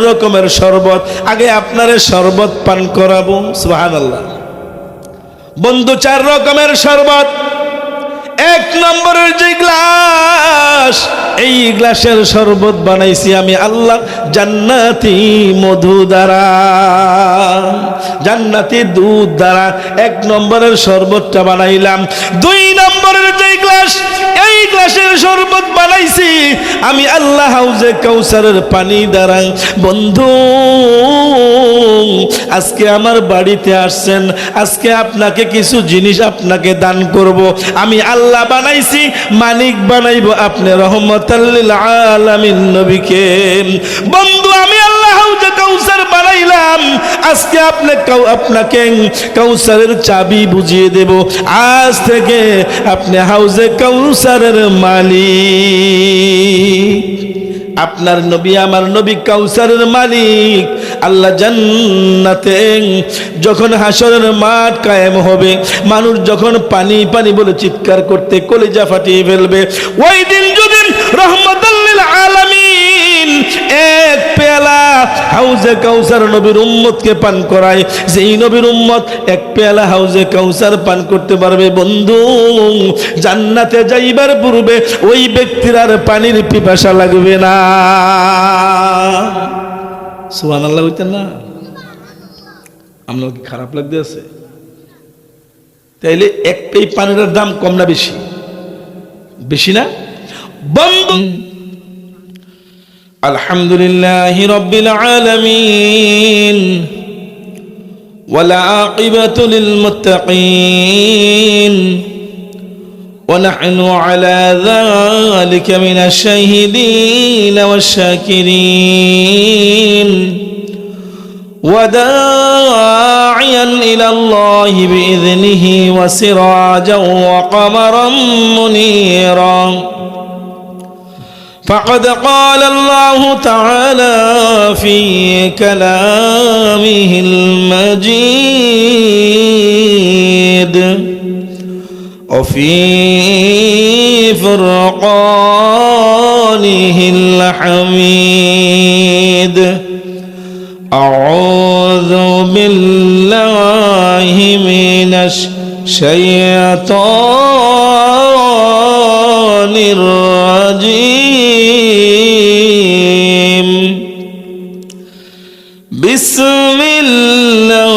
রকমের শরবত, আগে আপনারে শরবত পান করাবো। সুবহানাল্লাহ। বন্ধু 4 রকমের শরবত। 1 নম্বরের যে গ্লাস, এই গ্লাসের শরবত বানাইছি আমি আল্লাহ জান্নাতি মধু দ্বারা, জান্নাতি দুধ দ্বারা 1 নম্বরের শরবতটা বানাইলাম। 2 নম্বরের যে গ্লাস, এই গ্লাসের শরবত বানাইছি আমি আল্লাহ হাউজে কাউসারের পানি দ্বারা। বন্ধু আজকে আমার বাড়িতে আসছেন, আজকে আপনাকে কিছু জিনিস আপনাকে দান করব। আমি আল্লাহ বানাইছি, মালিক বানাইব আপনি রহমাতাল লিল আলামিন নবীকে। বন্ধু আমি আল্লাহ হাউজে কাউসার বানাইলাম, আজকে আপনাকে কাউসারের চাবি বুঝিয়ে দেব। আজ থেকে আপনি হাউজে কাউসারের মালিক। আপনার নবী আমার নবী কাউসারের মালিক। আল্লাহ জান্নাতে যখন হাসরের মাঠ কায়েম হবে, মানুষ যখন পানি পানি বলে চিৎকার করতে কলিজা ফাটিয়ে ফেলবে, ওই দিন যদি রহমাতাল লিল আলামিন 1 পেয়ালা হাউজে কাউসার নবীর উম্মতকে পান করায়, যেই নবীর উম্মত 1 পেয়ালা হাউজে কাউসার পান করতে পারবে, বন্ধু জান্নাতে যাইবার পূর্বে ওই ব্যক্তির আর পানির পিপাসা লাগবে না। সুবহানাল্লাহ হইতেন না? আপনার কি খারাপ লাগতে আছে? তাইলে এই পানির দাম কম না বেশি? বেশি না? বন্ধু আলহামদুলিল্লাহি রাব্বিল আলামিন ওয়াল আকিবাতু লিল মুত্তাকিন ونحن على ذلك من الشاهدين والشاكرين وداعيا إلى الله بإذنه وسراجا وقمرا منيرا فقد قال الله تعالى في كلامه المجيد وفي فرقانه الحميد أعوذ بالله من الشيطان الرجيم بسم الله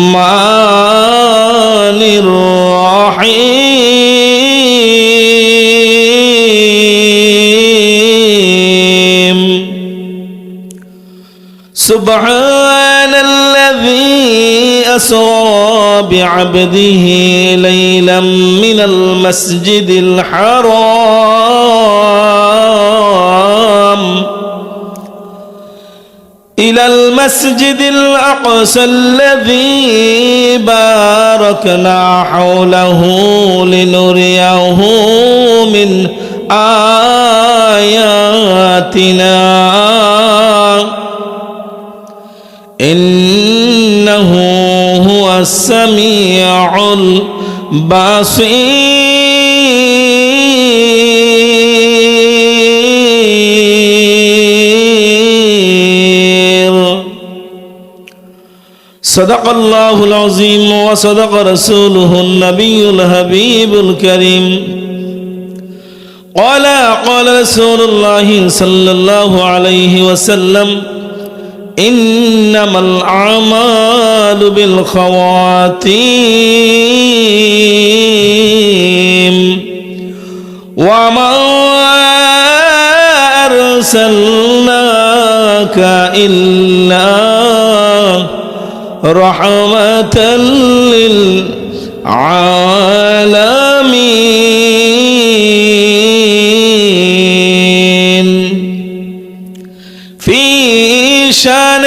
الرحمن الرحيم سبحان الذي أسرى بعبده ليلا من المسجد الحرام إلى المسجد الأقصى الذي باركنا حوله لنريه من آياتنا إنه هو السميع البصير صدق الله العظيم وصدق رسوله النبي الحبيب الكريم قال رسول الله صلى الله عليه وسلم إنما الأعمال بالخواتيم وما أرسلناك إلا رحمة للعالمين في شان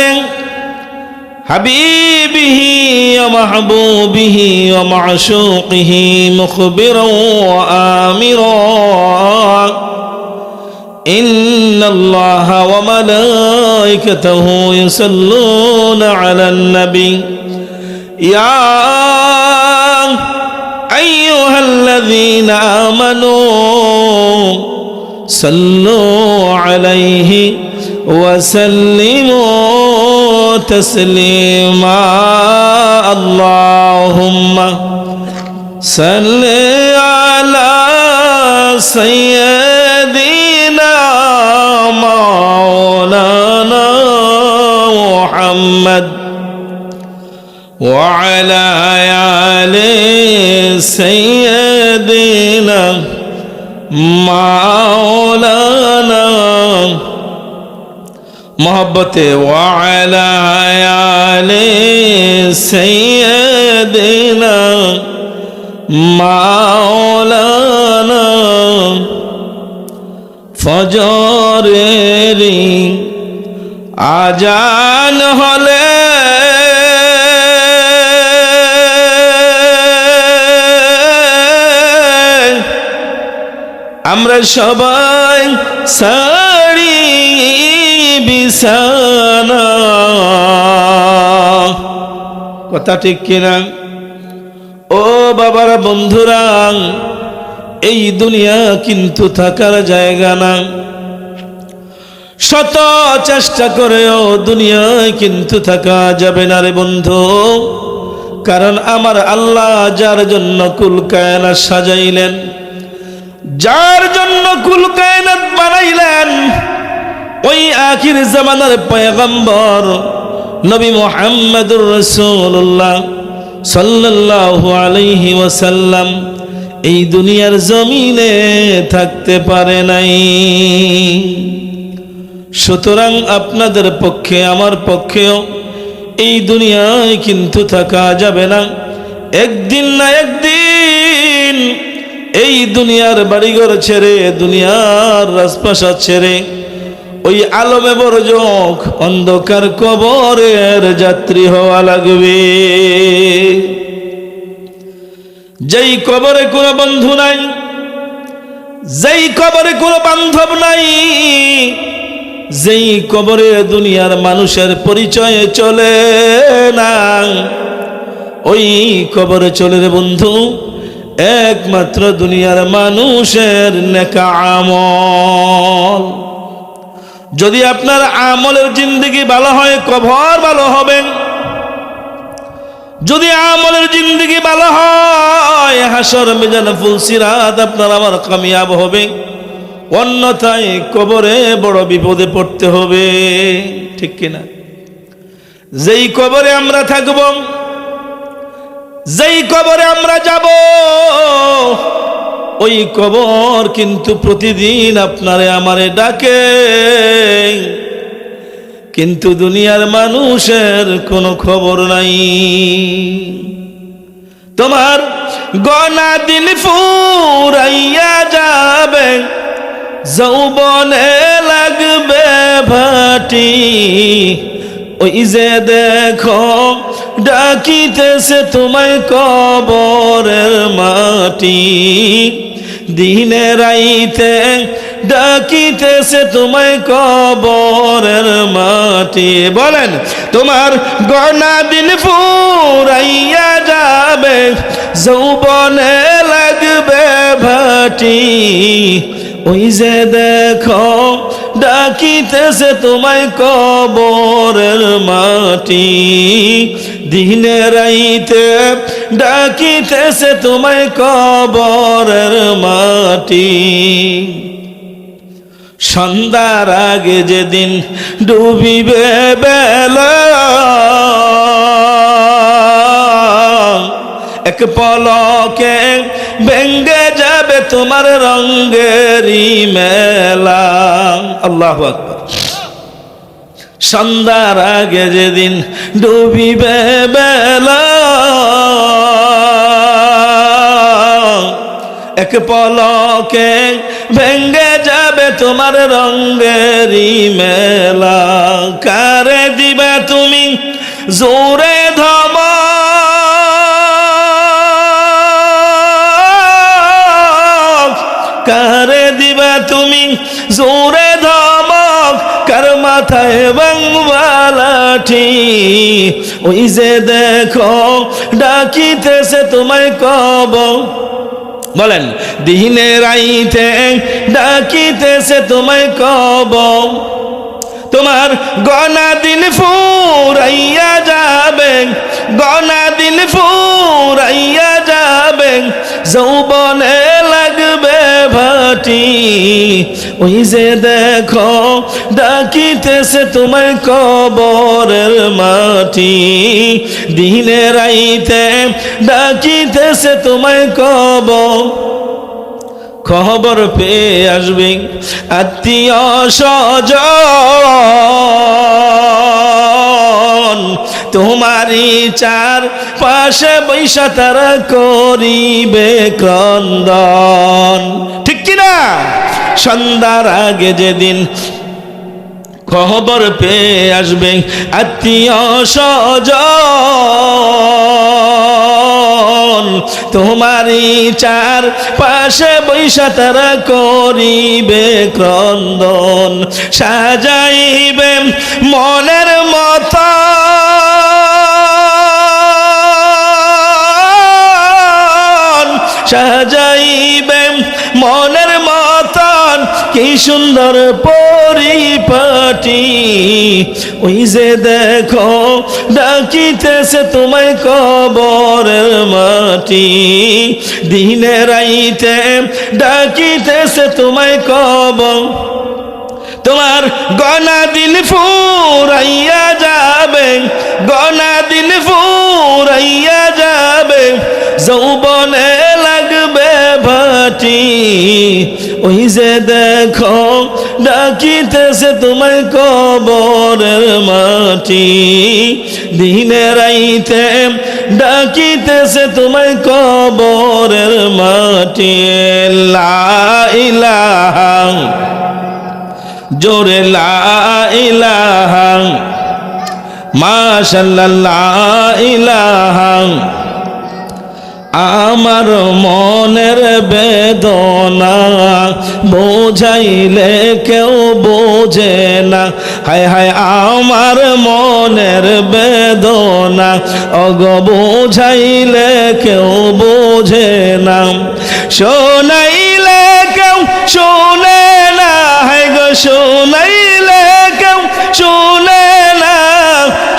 حبيبه ومحبوبه ومعشوقه مخبرا وآمرا إن الله وملائكته يصلون على النبي يا أيها الذين آمنوا صلوا عليه وسلموا تسليما اللهم صل على سيدنا مولانا محمد وعلى آل سيدنا مولانا محبته وعلى آل سيدنا مولانا ফজরেরি আজান হলে আমরা সবাই সারি বিছানা কথা ঠিক কিনা ও বাবারা বন্ধুরা এই দুনিয়া কিন্তু থাকার জায়গা না শত চেষ্টা করেও দুনিয়ায় কিন্তু থাকা যাবে না রে বন্ধু কারণ আমার আল্লাহ যার জন্য কুল কায়নাত সাজাইলেন যার জন্য কুল কায়নাত বানাইলেন ওই আখির জামানার পয়গম্বর নবী মুহাম্মদুর রাসূলুল্লাহ সাল্লাল্লাহু আলাইহি ওয়াসাল্লাম এই দুনিয়ার জমিনে থাকতে পারে নাই সুতরাং আপনাদের পক্ষে আমার পক্ষেও এই দুনিয়ায় কিন্তু থাকা যাবে না একদিন না একদিন এই দুনিয়ার বাড়িঘর ছেড়ে দুনিয়ার রাজপ্রাসাদ ছেড়ে ওই আলমে বরজক অন্ধকার কবরের যাত্রী হওয়া লাগবে যেই কবরে কোনো বন্ধু নাই যেই কবরে কোনো বান্ধব নাই যেই কবরে দুনিয়ার মানুষের পরিচয় চলে না ওই কবরে চলে রে বন্ধু একমাত্র দুনিয়ার মানুষের নেক আমল যদি আপনার আমলের জিন্দেগি ভালো হয় কবর ভালো হবে যদি আমলের জিন্দেগি ভালো হয় হাসর মিজান ফুলসিরাত আপনার আমার কামিয়াব হবে অন্যথায় কবরে বড় বিপদে পড়তে হবে ঠিক কিনা যেই কবরে আমরা থাকব যেই কবরে আমরা যাব ওই কবর কিন্তু প্রতিদিন আপনারে আমারে ডাকে কিন্তু দুনিয়ার মানুষের কোনো খবর নাই তোমার গনা দিন ফুরাইয়া যাবে যৌবনে লাগবে ভাটি ওই যে দেখো ডাকিতেছে তোমায় কবরের মাটি দিনে রাইতে ডাকিতেছে তোমায় কবরের মাটি বলেন তোমার গনা দিন ফুরাইয়া যাবে যৌবনে লাগবে ভাটি ওই যে দেখো ডাকিতেছে তোমায় কবরের মাটি দিনে রাইতে ডাকিতেছে তোমায় কবরের মাটি সন্ধ্যার আগে যেদিন ডুবিবে বেলা এক পলকে ভেঙ্গে যাবে তোমার রঙ্গেরি মেলা আল্লাহু আকবার সন্ধ্যার আগে যেদিন ডুবিবে বেলা এক পলকে ভেঙ্গে যাবে তোমার রঙ্গেরি মেলা কারে দিবে তুমি জোরে ধমক কারে দিবে তুমি জোরে ধমক কার মাথায় বাংবা লাঠি ওই যে দেখো ডাকিতেছে তোমায় কবর বলেন দিনে রাইতে ডাকিতেছে তোমায় কবর, তোমার গনা দিন ফুরাইয়া যাবে, গনা দিন ফুরাইয়া যাবে, যৌবনে লাগবে ভাটি। ওই যে দেখো ডাকিতেছে তোমায় কবরের মাটি, দিনে রাইতে ডাকিতেছে তোমায় কবর। খবর পেয়ে আসবে আত্মীয় স্বজন, তোমারই চার পাশে বৈশা তারা করিবে ক্রন্দন। ঠিক কিনা? সন্ধ্যার আগে যেদিন খবর পেয়ে আসবে আত্মীয় স্বজন, তোমারই চার পাশে বৈশা তারা করিবে ক্রন্দন। সাজাইবে মনের মতো সাজাইবে মনের মতন কি সুন্দর পরিপাটি। ওই যে দেখো ডাকিতেছে তোমায় কবরের মাটি, দিনে রাইতে ডাকিতেছে তোমায় কবর। তোমার গনা দিন ফুরাইয়া যাবে, গনা দিন ফুরাইয়া যাবে, যৌবনে লাগবে ভাটি। ওই যে দেখো ডাকিতেছে তোমায় কবরের মাটি, দিনে রাইতে ডাকিতেছে তোমায় কবরের মাটি। লা ইলাহা, জোরে লা ইলাহা, মাশাআল্লাহ লা ইলাহা। আমার মনের বেদনা বোঝাইলে কেউ বোঝে না, হায় হায় আমার মনের বেদনা অগ বোঝাইলে কেউ বোঝে না, শোনাইলে কেউ শোনে না, হায় গো শোনাইলে কেউ শোনে না।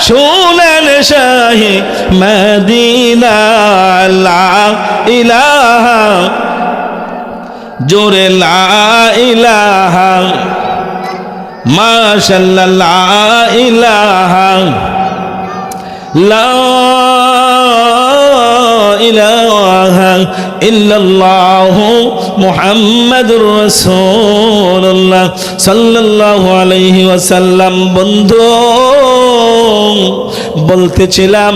শুনেন শাহি মদিনা, লা ইলাহা, জোরে লা ইলাহা, মাশাআল্লাহ লা ইলাহা, লা ইলাহা ইল্লাল্লাহু মুহাম্মাদুর রাসূলুল্লাহ সাল্লাল্লাহু আলাইহি ওয়াসাল্লাম। বন্ধু বলতেছিলাম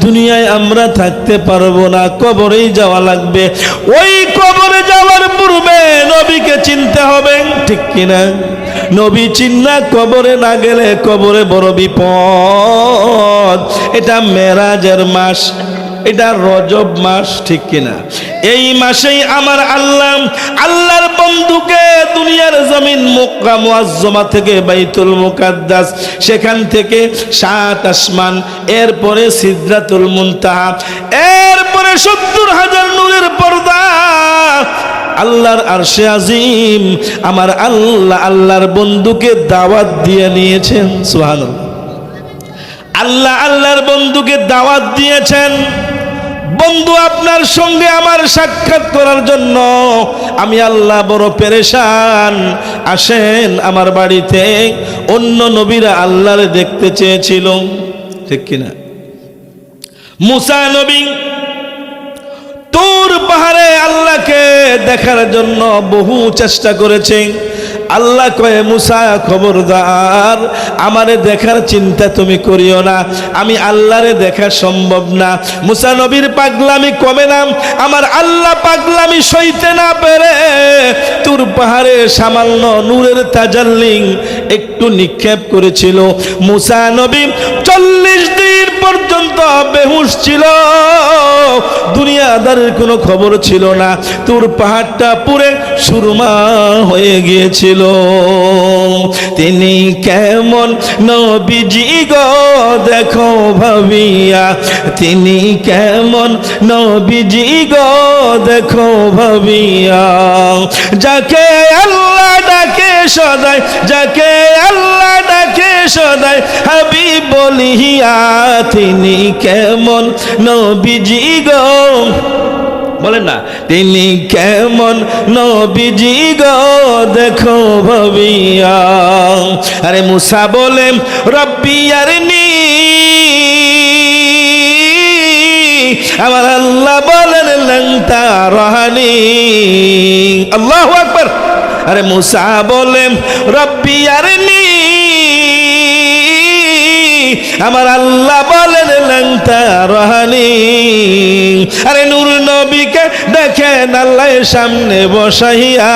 দুনিয়ায় আমরা থাকতে পারবো না, কবরেই যাওয়া লাগবে। ওই কবরে যাওয়ার পূর্বে নবীকে চিনতে হবে, ঠিক কিনা? নবী চিন্না কবরে না গেলে কবরে বড় বিপদ। এটা মেরাজের মাস, এটা রজব মাস, ঠিক কিনা? এই মাসেই আমার আল্লাহ আল্লাহর বন্ধুকে দুনিয়ার জমিন মক্কা মুআজ্জমা থেকে বাইতুল মুকাদ্দাস, সেখান থেকে 7 আসমান, এরপরে সিদরাতুল মুনতাহা, এরপরে 70,000 নূরের পর্দা, আল্লাহর আরশে আজিম আমার আল্লাহ আল্লাহর বন্ধুকে দাওয়াত দিয়ে নিয়েছেন। সুবহানাল্লাহ। আল্লাহ আল্লাহর বন্ধুকে দাওয়াত দিয়েছেন, বন্ধু আপনার সঙ্গে আমার সাক্ষাৎ করার জন্য আমি আল্লাহ বড় পেরেশান, আসেন আমার বাড়িতে। অন্য নবীরা আল্লাহরে দেখতে চেয়েছিল, ঠিক কিনা? মুসা নবী তুর পাহাড়ে আল্লাহকে দেখার জন্য বহু চেষ্টা করেছেন। আল্লাহ কয়ে মুসা খবরদার, আমারে দেখার চিন্তা তুমি করিও না, আমি আল্লাহরে দেখা সম্ভব না। মুসা নবীর পাগলামি কমে না, আমার আল্লাহ পাগলামি সইতে না পেরে তুর পাহাড়ে সামান্য নূরের তাজাল্লি একটু নিক্ষেপ করেছিল। মুসা নবী 40 দিন পর্যন্ত বেহুশ ছিল, দুনিয়াদারের কোনো খবর ছিল না, তোর পাহাড়টা পুরে সুরমা হয়ে গিয়েছিল। তিনি কেমন নবীজি গো দেখো ভাবিয়া, তিনি কেমন নবীজি গো দেখো ভাবিয়া, যাকে আল্লাহ ডাকে সদাই, যাকে আল্লাহ ডাকে সদাই হাবিব বলিয়া, তিনি কেমন নবীজি গো, বলেন না, তিনি কেমন নবীজি গো দেখো ভাবিয়া। আরে মুসা বলে রব্বি আরনি, আমার আল্লাহ বলেন লন তারানি, আল্লাহু আকবার। আরে মুসা বলে রব্বি আরনি, আমার আল্লাহ বলেন লন তারানি। আরে নূর নবীকে দেখেন আল্লাহ সামনে বসাইয়া,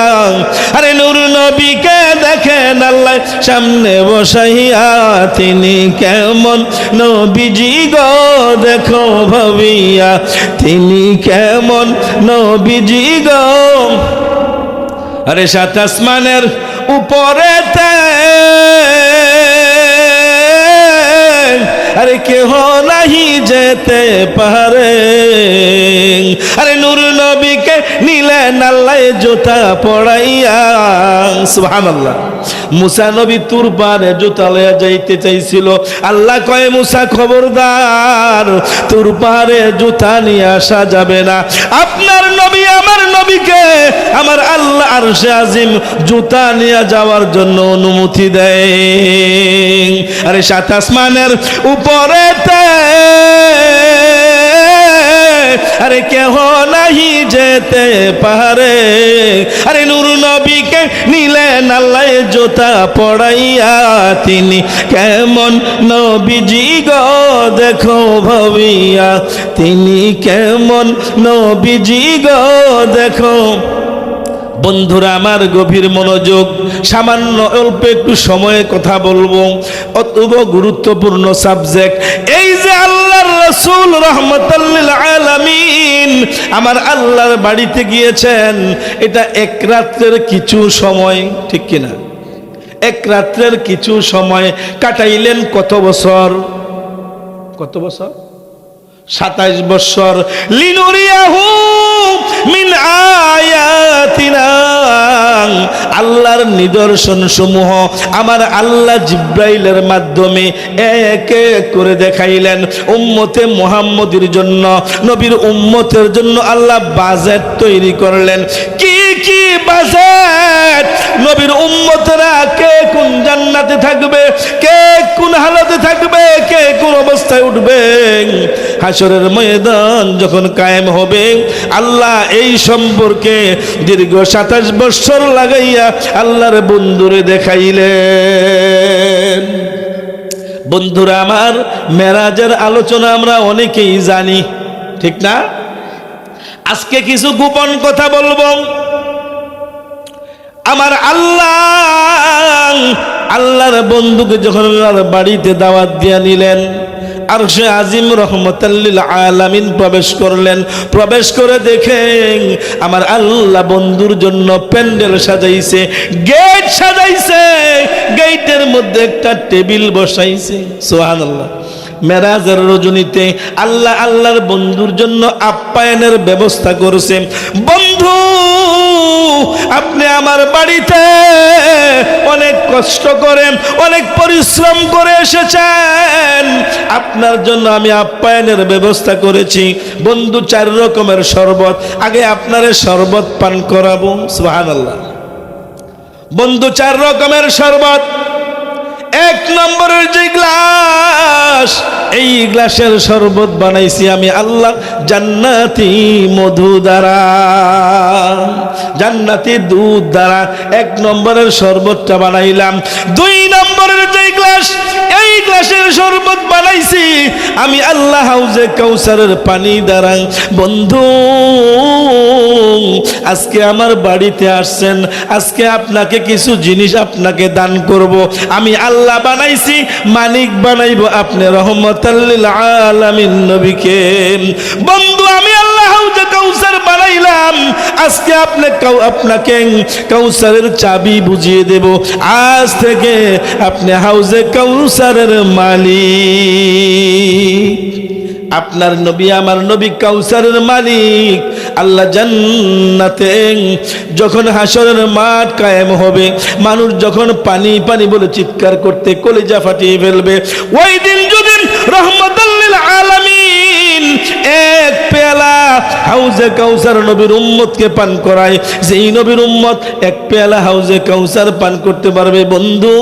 আরে নূর নবীকে দেখেন আল্লাহ সামনে বসাইয়া, তিনি কেমন নবীজি গো দেখো ভাবিয়া, তিনি কেমন নবীজি গো। আরে সাত আসমানের উপরেতে আরে কেহ নাহি যেতে পারে, আরে নূর নবীকে নিলেন আল্লাহ জুতা পড়াইয়া, সুবহানাল্লাহ। মুসা নবী তুর পারে জুতা লইয়া যাইতে চাইছিল, আল্লাহ কয় মুসা খবরদার, তুর পারে জুতা নিয়ে আসা যাবে না। আপনার নবী আমার নবীকে আমার আল্লাহ আরশে আজিম জুতা নিয়ে যাওয়ার জন্য অনুমতি দেয়। আরে সাত আসমানের উপরেতে আরে কেহ নাহি যেতে পারে, আরে নূর নবীকে নিলেন আল্লাহ জুতা পড়াইয়া, তিনি কেমন নবীজি গো দেখো ভাবিয়া, তিনি কেমন নবীজি গো দেখো। বন্ধুরা আমার গভীর মনোযোগ, সামান্য অল্প একটু সময়ে কথা বলবো, অত্যন্ত গুরুত্বপূর্ণ সাবজেক্ট। এই যে আল্লাহর রাসূল রাহমাতাল লিল আলামিন আমার আল্লাহর বাড়িতে গিয়েছেন, এটা এক রাত্রের কিছু সময়, ঠিক কিনা? এক রাত্রের কিছু সময় কাটাইলেন কত বছর? কত বছর? 27 বছর। লিনুরিয়াহু মিন আয়াতিনা, আল্লাহর নিদর্শন সমূহ আমার আল্লাহ জিব্রাইলের মাধ্যমে এক এক করে দেখাইলেন। উম্মতে মুহাম্মদের জন্য, নবীর উম্মতের জন্য আল্লাহ বাজেট তৈরি করলেন। কি কি বাজেট? নবীর উম্মতরা কে কোন জান্নাতে থাকবে, কে কোন হালতে থাকবে, কে কোন অবস্থায় উঠবে, হাসরের ময়দান যখন কায়েম হবে, আল্লাহ এই সম্পর্কে দীর্ঘ 27 বছর লাগাইয়া আল্লাহর বন্ধুরে দেখাইলেন। বন্ধুরা আমার, মেরাজের আলোচনা আমরা অনেকেই জানি, ঠিক না? আজকে কিছু গোপন কথা বলবো। আমার আল্লাহর বন্ধুকে যখন বাড়িতে দাওয়াত দিয়া নিলেন, আরশে আজিম রহমাতাল লিল আলামিন প্রবেশ করলেন। প্রবেশ করে দেখেন আমার আল্লাহ বন্ধুর জন্য প্যান্ডেল সাজাইছে, গেট সাজাইছে, গেটের মধ্যে একটা টেবিল বসাইছে। সুবহানাল্লাহ। মেরাজের রজনীতে আল্লাহ আল্লাহর বন্ধুর জন্য আপ্যায়নের ব্যবস্থা করেছে। বন্ধু, আপনি আমার বাড়িতে অনেক কষ্ট করে, অনেক পরিশ্রম করে এসেছেন, আপনার জন্য আমি আপ্যায়নের ব্যবস্থা করেছি। বন্ধু, 4 রকমের শরবত, আগে আপনারে শরবত পান করাবো। সুবহানাল্লাহ। বন্ধু, 4 রকমের শরবত। 1 নম্বরের যে গ্লাস, এই গ্লাসের শরবত বানাইছি আমি আল্লাহ জান্নাতি মধু দ্বারা, জান্নাতি দুধ দ্বারা 1 নম্বরের শরবতটা বানাইলাম। 2 নম্বরের যে গ্লাস, এই গ্লাসের শরবত বানাইছি আমি আল্লাহ হাউজে কাউসারের পানি দ্বারা। বন্ধু, আজকে আমার বাড়িতে আসছেন, আজকে আপনাকে কিছু জিনিস আপনাকে দান করব। আমি আল্লাহ আল্লাহ বানাইছি, মালিক বানাইব আপনি রহমাতাল লিল আলামিন নবীকে। বন্ধু আমি আল্লাহ হাউজে কাউসার বানাইলাম, আজকে আপনাকে কাউসারের চাবি বুঝিয়ে দেব। আজ থেকে আপনি হাউজে কাউসারের মালিক। আপনার নবী আমার নবী কাউসারের মালিক। আল্লাহ জান্নাতে যখন হাসরের মাঠ কায়েম হবে, মানুষ যখন পানি পানি বলে চিৎকার করতে কলিজা ফাটিয়ে ফেলবে, ওই দিন যদি রহমাতাল লিল আলামিন এক পেয়ালা হাউজে কাউসার নবীর উম্মতকে পান করায়, যেই নবীর উম্মত এক পেয়ালা হাউজে কাউসার পান করতে পারবে, বন্ধু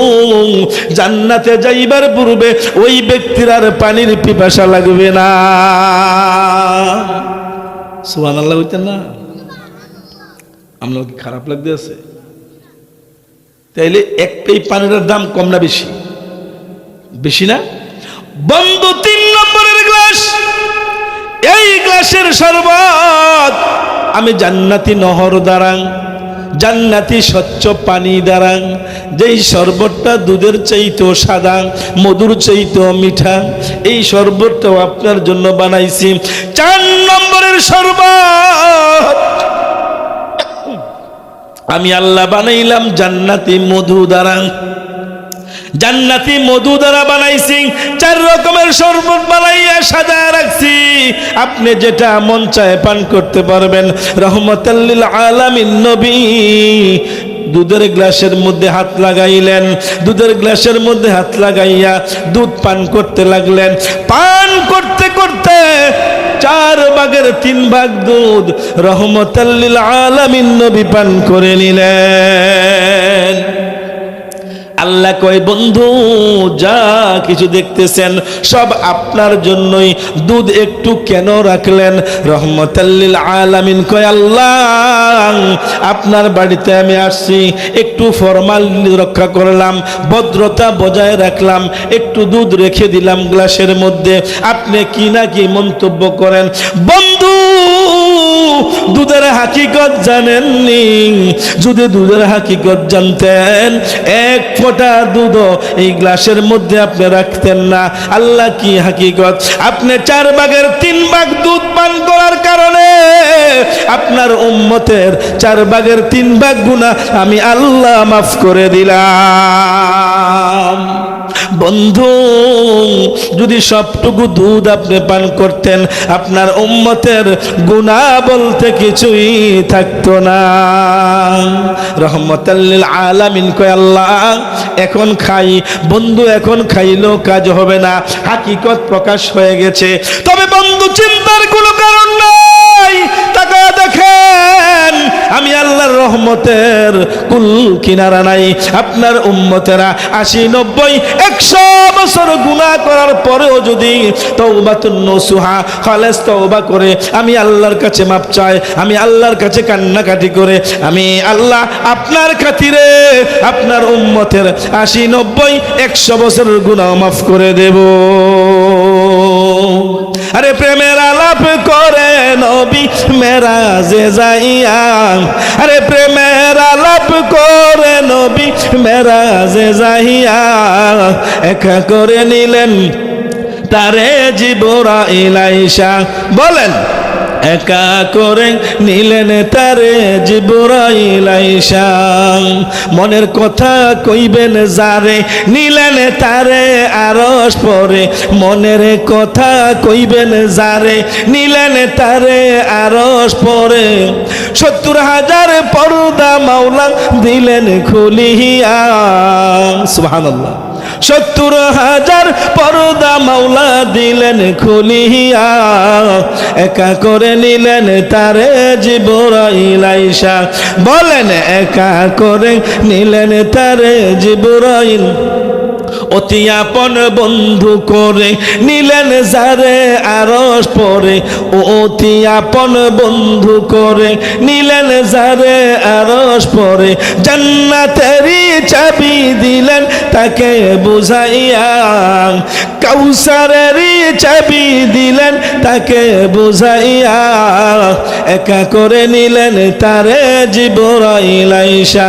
জান্নাতে যাইবার পূর্বে ওই ব্যক্তির আর পানির পিপাসা লাগবে না। সুবহানাল্লাহ হইতেন না? আমরা কি খারাপ লাগতে আছে? তাইলে একটাই পানির দাম কম না বেশি? বেশি না? বন্ধু 3 নম্বরের গ্লাস, এই গ্লাসের শরবত আমি জান্নাতি নহর দ্বারা, জান্নাতি স্বচ্ছ পানি দ্বারা, যেই শরবতটা দুধের চাইতেও সাদা, মধুর চাইতেও মিঠা, এই শরবতটাও আপনার জন্য বানাইছি। 4 নম্বরের শরবত আমি আল্লাহ বানাইলাম জান্নাতি মধু দ্বারা, জান্নাতি মধু দ্বারা বানাইছি। 4 রকমের শরবত বানাইয়া সাজায় রাখছি, আপনি যেটা মন চায় পান করতে পারবেন। রহমাতাল লিল আলামিন নবী দুধের গ্লাসের মধ্যে হাত লাগাইলেন, দুধের গ্লাসের মধ্যে হাত লাগাইয়া দুধ পান করতে লাগলেন। পান করতে করতে 4 ভাগের 3 ভাগ দুধ রহমাতাল লিল আলামিন নবী পান করে নিলেন। আল্লাহ কয়, বন্ধু যা কিছু দেখতেছেন সব আপনার জন্যই, দুধ একটু কেন রাখলেন? রহমাতাল লিল আলামিন কয়, আল্লাহ আপনার বাড়িতে আমি আসছি, একটু ফরমাল রক্ষা করলাম, ভদ্রতা বজায় রাখলাম, একটু দুধ রেখে দিলাম গ্লাসের মধ্যে, আপনি কি না কি মন্তব্য করেন? বন্ধু দুধের হাকিকত জানেননি, যদি দুধের হাকিকত জানতেন এক ফোঁটা দুধ এই গ্লাসের মধ্যে আপনি রাখতেন না। আল্লাহ কি হাকিকত, আপনি 4 ভাগের 3 ভাগ দুধ পান করার কারণে আপনার উম্মতের 4 ভাগের 3 ভাগ গুনাহ আমি আল্লাহ মাফ করে দিলাম। বন্ধু যদি সবটুকু দুধ আপনি পান করতেন, আপনার উম্মতের গুনাহ বলতে কিছুই থাকতো না। রহমাতাল লিল আলামিন কয়, আল্লাহ এখন খাই। বন্ধু এখন খাইলেও কাজ হবে না, হাকিকত প্রকাশ হয়ে গেছে। তবে বন্ধু চিন্তার কোনো কারণ নাই, তাকায়া দেখেন আমি আল্লাহর রহমতের কুল কিনারা নাই। আপনার উম্মতেরা 80, 90, 100 বছর গুনাহ করার পরেও যদি তওবাতুন নসুহা খালেস তওবা করে আমি আল্লাহর কাছে মাপ চায়, আমি আল্লাহর কাছে কান্নাকাটি করে, আমি আল্লাহ আপনার খাতিরে আপনার উম্মতের 80, 90, 100 বছরের গুনাহ মাফ করে দেব। আরে প্রেমের আলাপ করে নবী মেরাজে যাইয়া, আরে প্রেমের আলাপ করে নবী মেরাজে যাইয়া, একা করে নিলেন তারে জিবরাইল আইসা। বলেন, একা করে নিলেন তারে জিবরাইল আইসা, মনের কথা কইবেন যারে নিলেন তারে আরশ পরে, মনের কথা কইবেন যারে নিলেন তারে আরশ পরে, 70,000 পর্দা মাওলা দিলেন খুলিয়া। সুবহানাল্লাহ, 70,000 পর্দা মাওলা দিলেন খুলিয়া, একা করে নিলেন তারে জিবরাইল আইসা। বলেন, একা করে নিলেন তারে জিবরাইল, অতি আপন বন্ধু করে নিলেন যারে আরশ পরে, অতি আপন বন্ধু করে নিলেন যারে আরশ পরে, জান্নাতেরই চাবি দিলেন তাকে বুঝাইয়া, কাউসারেরই চাবি দিলেন তাকে বুঝাইয়া, একা করে নিলেন তারে জিবরাইল আইসা।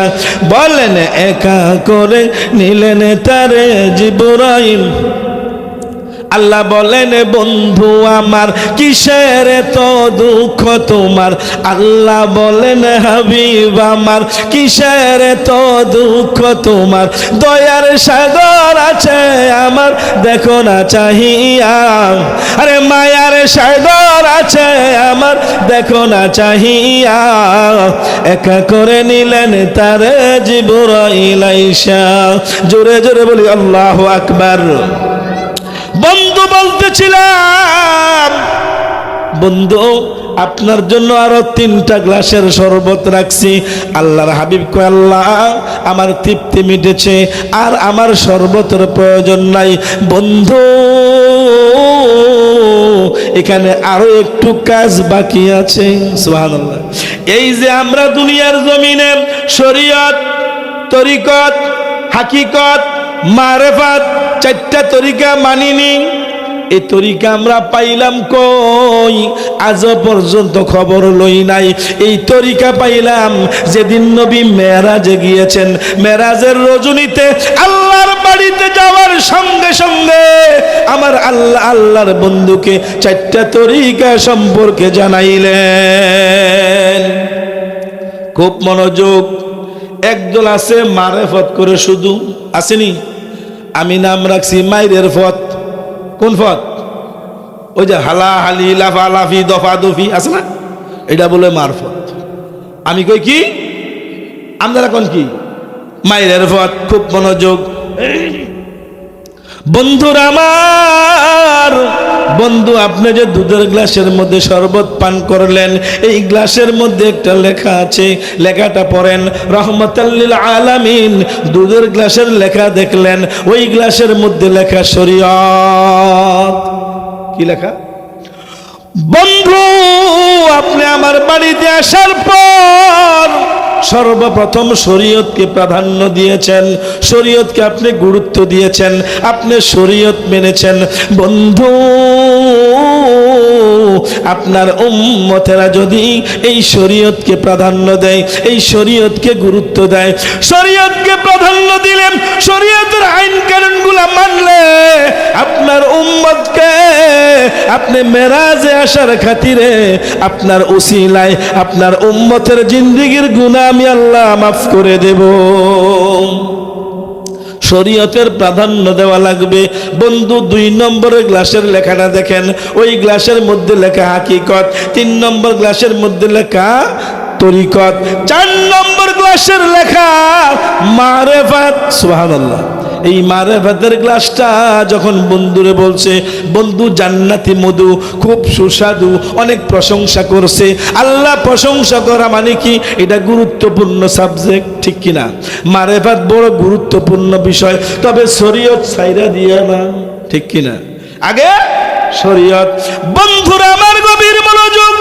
বলেন একা করে নিলেন তারে জিবরাইল। আল্লাহ বলেন বন্ধু আমার কিসের তো দুঃখ তোমার, আল্লাহ বলেন হাবিব আমার কিসের তো দুঃখ তোমার, দয়ার সাগর আছে আমার দেখো না চাহিয়া, আরে মায়ার সাগর আছে আমার দেখো না চাহিয়া, একা করে নিলেন তারে জিবরাইল আইসা। জোরে জোরে বলি আল্লাহু আকবার। বন্ধু বলতেছিলাম, বন্ধু আপনার জন্য আরো 3টা গ্লাসের শরবত রাখছি। আল্লাহর হাবিব কয় আল্লাহ আমার তৃপ্তি মিটেছে, আর আমার শরবতের প্রয়োজন নাই। বন্ধু এখানে আরো একটু কাজ বাকি আছে। সুবহানাল্লাহ। এই যে আমরা দুনিয়ার জমিনে শরীয়ত, তরিকত, হাকিকত, মারেফাত 4টা তরিকা মানিনি, এই তরিকা আমরা পাইলাম কই? আজও পর্যন্ত খবর লই নাই। এই তরিকা পাইলাম যেদিন নবী মেরাজে গিয়েছেন। মেরাজের রজনীতে আল্লাহর বাড়িতে যাওয়ার সঙ্গে সঙ্গে আমার আল্লাহ আল্লাহর বন্ধুকে 4টা তরিকা সম্পর্কে জানাইলেন। খুব মনোযোগ। একদল আছে মারেফত করে শুধু, আসেনি? আমি নাম রাখছি মাইরের ফত। কোন ফত? ওই যে হালা হালি লাফা লাফি দফা দফি আছে না, এটা বলে মারফত। আমি কই কি? আপনারা কোন কি? মাইরের ফত। খুব মনোযোগ। বন্ধুরা আমার, বন্ধু আপনি যে দুধের গ্লাসের মধ্যে শরবত পান করলেন, এই গ্লাসের মধ্যে একটা লেখা আছে, লেখাটা পড়েন। রহমাতাল লিল আলামিন। দুধের গ্লাসের লেখা দেখলেন, ওই গ্লাসের মধ্যে লেখা শরীয়ত। কি লেখা? বন্ধু আপনি আমার বাড়িতে আসার পর সর্বপ্রথম শরীয়তকে প্রাধান্য দিয়েছেন, শরীয়তকে আপনি গুরুত্ব দিয়েছেন, আপনি শরীয়ত মেনেছেন। বন্ধু আপনার উম্মতেরা যদি এই শরীয়তকে প্রাধান্য দেয়, এই শরীয়তকে গুরুত্ব দেয়, শরীয়তকে প্রাধান্য দিলেন, শরীয়তের আইন কানুনগুলো মানলে আপনার উম্মতকে আপনি মেরাজে আসার খাতিরে আপনার উসিলায় আপনার উম্মতের জিন্দেগীর গুনাহ আমি আল্লাহ মাফ করে দেব। শরীয়তের প্রাধান্য দেওয়া লাগবে। বন্ধু 2 নম্বরের গ্লাসের লেখাটা দেখেন, ওই গ্লাসের মধ্যে লেখা হাকিকত, 3 নম্বর গ্লাসের মধ্যে লেখা তরিকত, 4 নম্বর গ্লাসের লেখা মারেফাত। সুবহানাল্লাহ। এই মারেফাতের গ্লাসটা যখন বন্ধুরে বলছে, বন্ধু জান্নাতি মধু খুব সুস্বাদু, অনেক প্রশংসা করছে। আল্লাহ প্রশংসা করা মানে কি? এটা গুরুত্বপূর্ণ সাবজেক্ট, ঠিক কিনা? মারেফাত বড় গুরুত্বপূর্ণ বিষয়, তবে শরীয়ত ছাইরা দিয়ে না, ঠিক কিনা? আগে শরীয়ত। বন্ধুরা আমার গভীর মনোযোগ।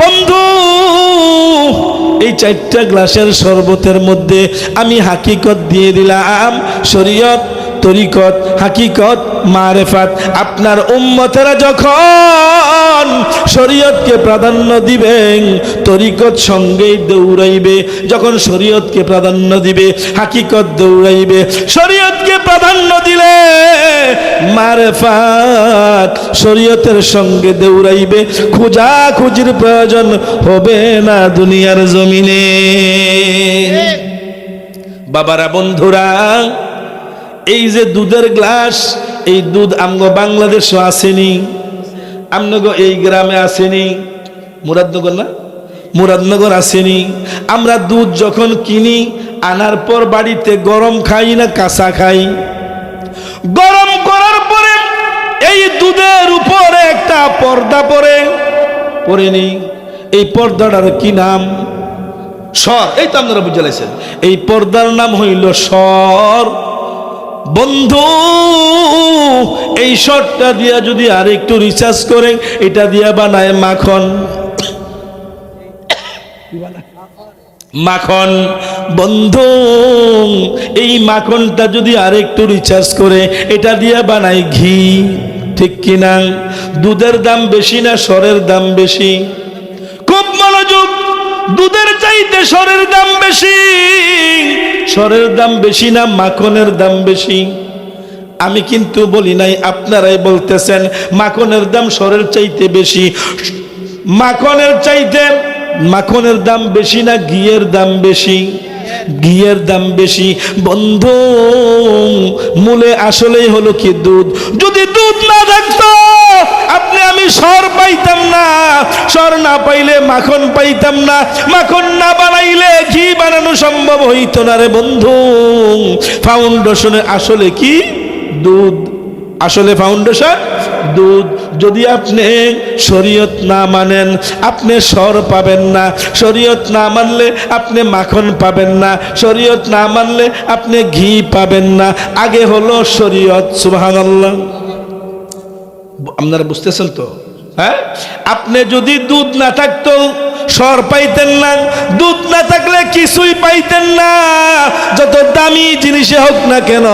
বন্ধু এই 4টা গ্লাসের শরবতের মধ্যে আমি হাকিকত দিয়ে দিলাম, শরীয়ত, তরিকত, হাকিকত, মারেফাত। আপনার উম্মতেরা যখন শরীয়তকে প্রাধান্য দিবেন, তরিকত সঙ্গেই দৌড়াইবে। যখন শরীয়তকে প্রাধান্য দিবে, হাকিকত দৌড়াইবে। শরীয়তকে প্রাধান্য দিলে মারেফাত শরীয়তের সঙ্গে দৌড়াইবে। খোঁজাখুঁজির প্রয়োজন হবে না দুনিয়ার জমিনে। বাবারা, বন্ধুরা, এই যে দুধের গ্লাস, এই দুধ আমগো বাংলাদেশে আসেনি, আমনগো এই গ্রামে আসেনি, মুরাদনগর না, মুরাদনগর আসেনি। আমরা দুধ যখন কিনি, আনার পর বাড়িতে গরম খাই না কাঁচা খাই? গরম করার পরে এই দুধের উপরে একটা পর্দা পরে নেই। এই পর্দাটার কি নাম? সর। এই তো আপনারা বুঝে লাইছেন, এই পর্দার নাম হইল সর। বন্ধু এই শর্টটা দিয়া যদি আর একটু রিসার্চ করে, এটা দিয়া বানায় মাখন। মাখন। বন্ধু এই মাখনটা যদি আর একটু রিসার্চ করে, এটা দিয়া বানায় ঘি। ঠিক কিনা? দুধের দাম বেশি না সরের দাম বেশি? খুব মনোযোগ, দুধের চাইতে সরের দাম বেশি। সরের দাম বেশি না মাখনের দাম বেশি? আমি কিন্তু বলি নাই, আপনারাই বলতেছেন মাখনের দাম সরের চাইতে বেশি। মাখনের দাম বেশি না ঘিয়ের দাম বেশি? ঘিয়ের দাম বেশি। বন্ধু, মূলে আসলেই হলো কি দুধ। যদি দুধ না থাকতো আপনি আমি সর পাইতাম না, সর না পাইলে মাখন পাইতাম না, মাখন না বানাইলে ঘি বানানো সম্ভব হইতো না রে বন্ধু। ফাউন্ডেশনে আসলে কি? দুধ। আসলে ফাউন্ডেশন দুধ। যদি আপনি শরীয়ত না মানেন আপনি সর পাবেন না, শরীয়ত না মানলে আপনি মাখন পাবেন না, শরীয়ত না মানলে আপনি ঘি পাবেন না। আগে হলো শরীয়ত। সুবহানাল্লাহ। আপনারা বুঝতেছেন তো? হ্যাঁ, আপনি যদি দুধ না থাকতো সর পাইতেন না, দুধ না থাকলে কিছুই পাইতেন না, যত দামি জিনিসে হোক না কেন।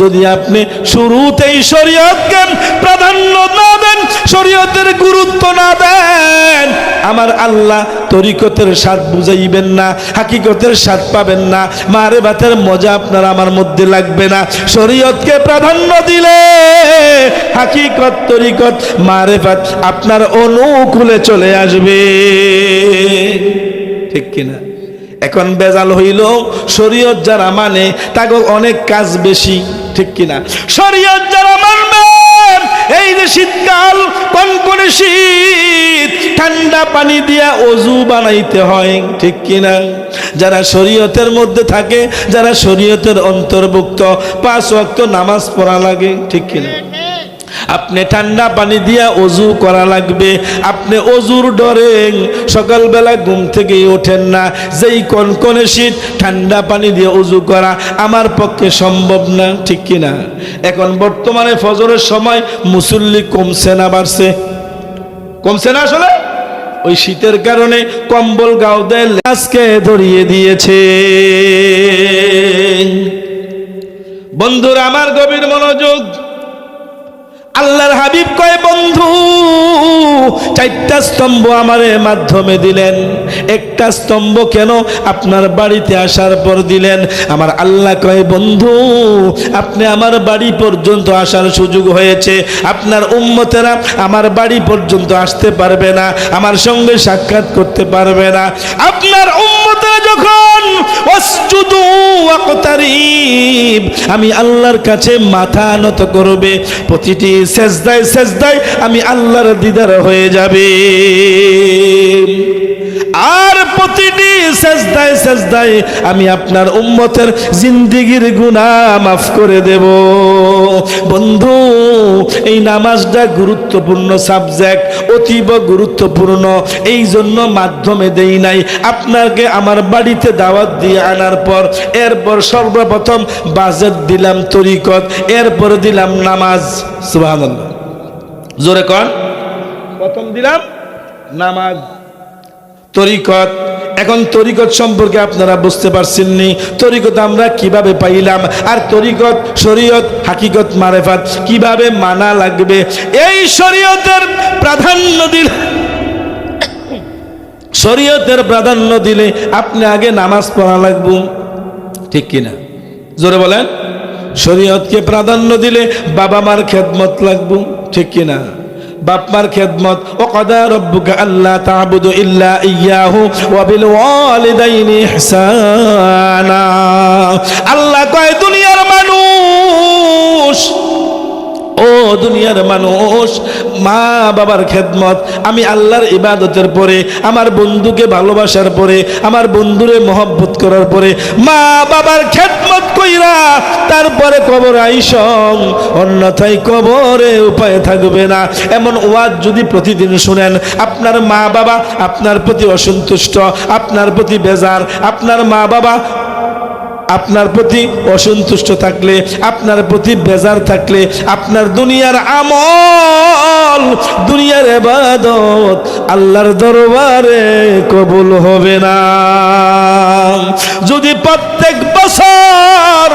যদি আপনি শুরুতেই শরীয়তকে প্রাধান্য না দেন, শরীয়তের গুরুত্ব না দেন, আমার আল্লাহ তরিকতের স্বাদ বুঝাইবেন না, হাকিকতের স্বাদ পাবেন না, মারেফাতের মজা আপনার আমার মধ্যে লাগবে না। শরীয়তকে প্রাধান্য দিলে হাকিকত, তরিকত, মারেফাত আপনার অনুকূলে চলে আসবে। ঠিক কিনা? এখন বেজাল হইল শরীয়ত যারা মানে তাকে অনেক কাজ বেশি। ঠিক কিনা? শরীয়ত যারা মানবে, এই যে শীতকাল, কনকনে শীত, ঠান্ডা পানি দিয়া ওযু বানাইতে হয়। ঠিক কিনা? যারা শরীয়তের মধ্যে থাকে, যারা শরীয়তের অন্তর্ভুক্ত, 5 ওয়াক্ত নামাজ পড়া লাগে। ঠিক কিনা? আপনি ঠান্ডা পানি দিয়া ওযু করা লাগবে। আপনি ওযুর ডরে সকালবেলা ঘুম থেকে ওঠেন না। যেই কনকনে শীত, ঠান্ডা পানি দিয়ে ওযু করা আমার পক্ষে সম্ভব না। ঠিক কিনা? এখন বর্তমানে ফজরের সময় মুসল্লি কমছে না বাড়ছে? কমছে না? আসলে ওই শীতের কারণে কম্বল গাউদের আজকে ধরিয়ে দিয়েছে। বন্ধুরা আমার, গভীর মনোযোগ। আল্লাহর হাবিব কয়, বন্ধু 4টা স্তম্ভ আমারে মাধ্যমে দিলেন, একটা স্তম্ভ কেন আপনার বাড়িতে আসার পর দিলেন? আমার আল্লাহ কয়, বন্ধু আপনি আমার বাড়ি পর্যন্ত আসার সুযোগ হয়েছে, আপনার উম্মতেরা আমার বাড়ি পর্যন্ত আসতে পারবে না, আমার সঙ্গে সাক্ষাৎ করতে পারবে না। আপনার উম্মতেরা যখন ওয়াসজুদু ওয়াকতারিব, আমি আল্লাহর কাছে মাথা নত করবে, প্রতিটি সেজদায় সেজদায় আমি আল্লাহর দিদার হয়ে যাবে, আর প্রতিটি সেজদায় সেজদায় আমি আপনার উম্মতের জিন্দেগীর গুনাহ মাফ করে দেব। বন্ধু, এই নামাজটা গুরুত্বপূর্ণ সাবজেক্ট, অতীব গুরুত্বপূর্ণ। এই জন্য মাধ্যমে দেই নাই, আপনাকে আমার বাড়িতে দাওয়াত দিয়ে আনার পর এরপর সর্বপ্রথম বাজেট দিলাম তরিকত, এরপর দিলাম নামাজ। সুবহানাল্লাহ, জোরে কন। প্রথম দিলাম নামাজ, তরিকত। এখন তরিকত সম্পর্কে আপনারা বুঝতে পারছেন নি, তরিকত আমরা কিভাবে পাইলাম, আর তরিকত, শরীয়ত, হাকিকত, মারেফাত কিভাবে মানা লাগবে। এই শরীয়তের প্রাধান্য দিলে, শরীয়তের প্রাধান্য দিলে আপনি আগে নামাজ পড়া লাগবে। ঠিক কিনা? জোরে বলেন। শরীয়তকে প্রাধান্য দিলে বাবা মার খেদমত লাগবে। ঠিক কিনা? বাপ মার খেদমত। ওয়াকাদা রাব্বুকা আল্লা তা'বুদু ইল্লা ইয়্যাহু ওয়া বিল ওয়ালিদাইনি ইহসানা। আল্লাহ কয়, দুনিয়ার মানুষ, ও দুনিয়ার মানুষ, মা বাবার খেদমত, আমি আল্লাহর ইবাদতের পরে, আমার বন্ধুকে ভালোবাসার পরে, আমার বন্ধুরে মহব্বত করার পরে, মা বাবার খেদমত কইরা তারপরে কবর আইসং, অন্যথায় কবরে উপায় থাকবে না। এমন ওয়াজ যদি প্রতিদিন শুনেন, আপনার মা বাবা আপনার প্রতি অসন্তুষ্ট, আপনার প্রতি বেজার, আপনার মা বাবা আপনার প্রতি অসন্তুষ্ট থাকলে, আপনার প্রতি বেজার থাকলে, আপনার দুনিয়ার আমল, দুনিয়ার ইবাদত আল্লাহর দরবারে কবুল হবে না। যদি প্রত্যেক বছর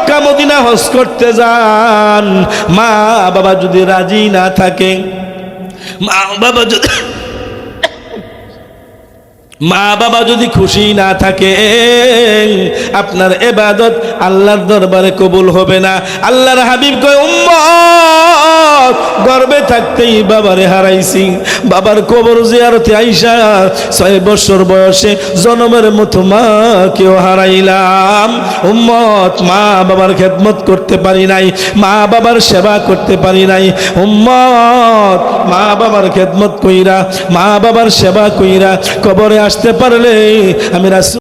মক্কা মদিনা হজ করতে যান, মা বাবা যদি রাজি না থাকে, মা বাবা যদি খুশি না থাকে, আপনার ইবাদত আল্লাহর দরবারে কবুল হবে না। আল্লাহর হাবিব কয়, উম্মত গর্বে থাকতেই বাবারে হারাইছি, বাবার কবর জিয়ারতে আইসা 6 বছর বয়সে জনমের মতো মাকেও হারাইলাম। উম্মত মা বাবার খেদমত করতে পারি নাই, মা বাবার সেবা করতে পারি নাই। উম্মত মা বাবার খেদমত কইরা, মা বাবার সেবা কইরা কবরে আসতে পারলে আমি রাসূল